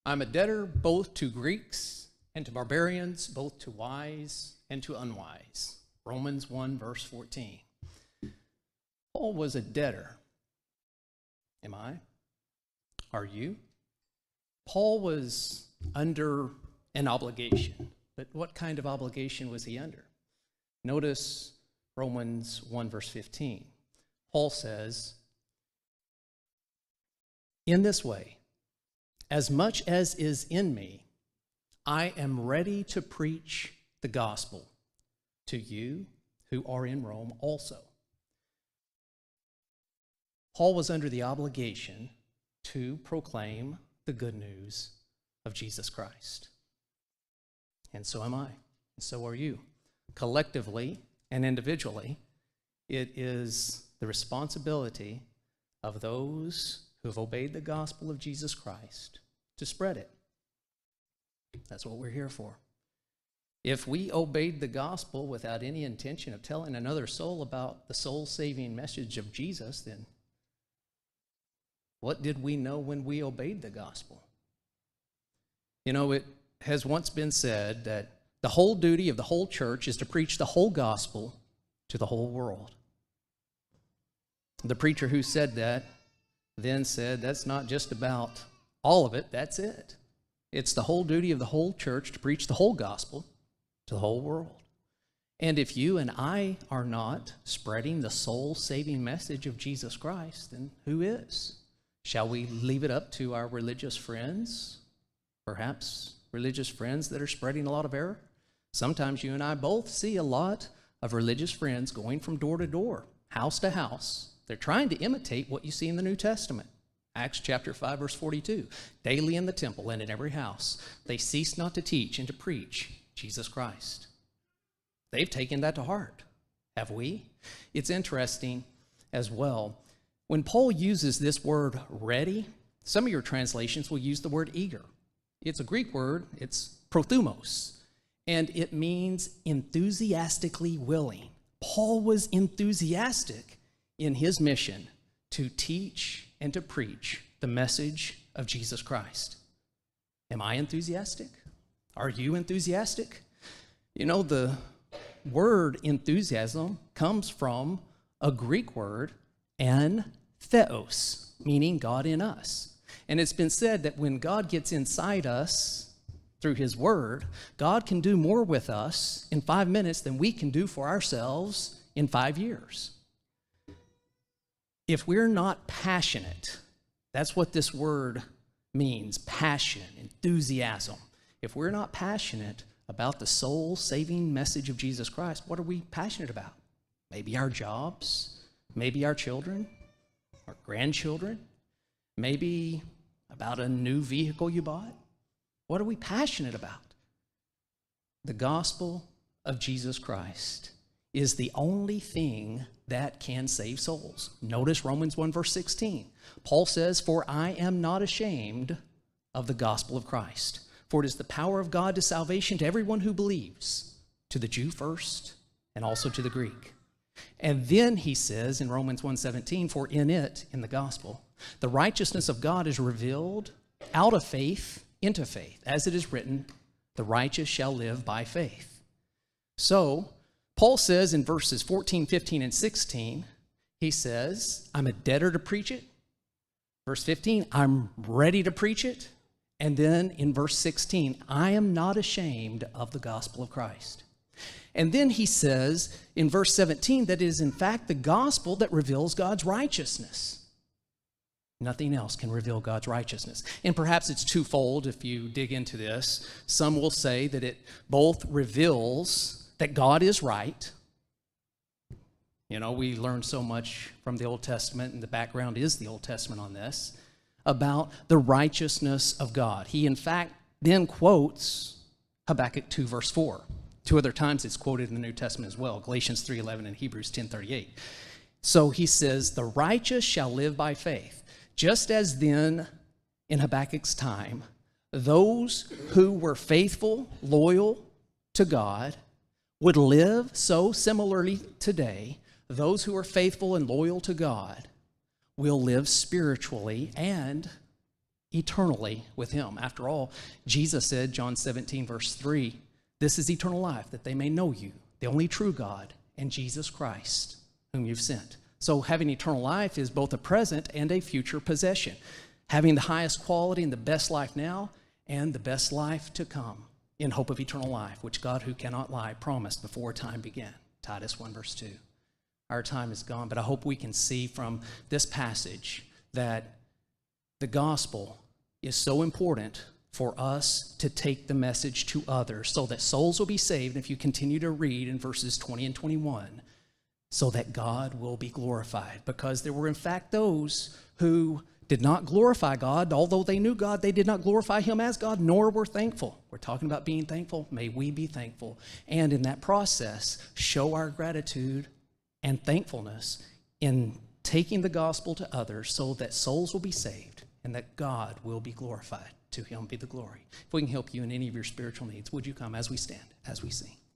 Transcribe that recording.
I'm a debtor both to Greeks and to barbarians, both to wise and to unwise. Romans 1, verse 14. Paul was a debtor. Am I? Are you? Paul was under an obligation. But what kind of obligation was he under? Notice Romans 1, verse 15. Paul says, in this way, as much as is in me, I am ready to preach the gospel to you who are in Rome also. Paul was under the obligation to proclaim the good news of Jesus Christ. And so am I, and so are you. Collectively and individually, it is the responsibility of those who have obeyed the gospel of Jesus Christ to spread it. That's what we're here for. If we obeyed the gospel without any intention of telling another soul about the soul-saving message of Jesus, then what did we know when we obeyed the gospel? You know, it has once been said that the whole duty of the whole church is to preach the whole gospel to the whole world. The preacher who said that then said that's not just about all of it, that's it. It's the whole duty of the whole church to preach the whole gospel to the whole world. And if you and I are not spreading the soul-saving message of Jesus Christ, then who is? Shall we leave it up to our religious friends? Perhaps religious friends that are spreading a lot of error? Sometimes you and I both see a lot of religious friends going from door to door, house to house. They're trying to imitate what you see in the New Testament. Acts chapter 5, verse 42. Daily in the temple and in every house, they cease not to teach and to preach Jesus Christ. They've taken that to heart. Have we? It's interesting as well. When Paul uses this word ready, some of your translations will use the word eager. It's a Greek word, it's prothumos, and it means enthusiastically willing. Paul was enthusiastic in his mission to teach and to preach the message of Jesus Christ. Am I enthusiastic? Are you enthusiastic? You know, the word enthusiasm comes from a Greek word, theos, meaning God in us. And it's been said that when God gets inside us through his word, God can do more with us in 5 minutes than we can do for ourselves in 5 years. If we're not passionate, that's what this word means, passion, enthusiasm. If we're not passionate about the soul-saving message of Jesus Christ, what are we passionate about? Maybe our jobs, maybe our children, our grandchildren, maybe about a new vehicle you bought. What are we passionate about? The gospel of Jesus Christ is the only thing that can save souls. Notice Romans 1, verse 16. Paul says, "For I am not ashamed of the gospel of Christ, for it is the power of God to salvation to everyone who believes, to the Jew first, and also to the Greek." And then he says in Romans 1:17, "For in it," in the gospel, "the righteousness of God is revealed out of faith into faith. As it is written, the righteous shall live by faith." So, Paul says in verses 14, 15, and 16, he says, I'm a debtor to preach it. Verse 15, I'm ready to preach it. And then in verse 16, I am not ashamed of the gospel of Christ. And then he says in verse 17 that it is in fact the gospel that reveals God's righteousness. Nothing else can reveal God's righteousness. And perhaps it's twofold if you dig into this. Some will say that it both reveals that God is right. You know, we learn so much from the Old Testament, and the background is the Old Testament on this, about the righteousness of God. He, in fact, then quotes Habakkuk 2, verse 4. Two other times it's quoted in the New Testament as well, Galatians 3:11 and Hebrews 10:38. So he says, the righteous shall live by faith. Just as then, in Habakkuk's time, those who were faithful, loyal to God, would live, so similarly today, those who are faithful and loyal to God will live spiritually and eternally with him. After all, Jesus said, John 17, verse 3, this is eternal life, that they may know you, the only true God, and Jesus Christ, whom you've sent. So having eternal life is both a present and a future possession. Having the highest quality and the best life now and the best life to come in hope of eternal life, which God, who cannot lie, promised before time began. Titus 1, verse 2. Our time is gone, but I hope we can see from this passage that the gospel is so important for us to take the message to others so that souls will be saved. If you continue to read in verses 20 and 21, so that God will be glorified. Because there were in fact those who did not glorify God. Although they knew God, they did not glorify him as God, nor were thankful. We're talking about being thankful. May we be thankful. And in that process, show our gratitude and thankfulness in taking the gospel to others so that souls will be saved and that God will be glorified. To him be the glory. If we can help you in any of your spiritual needs, would you come as we stand, as we sing?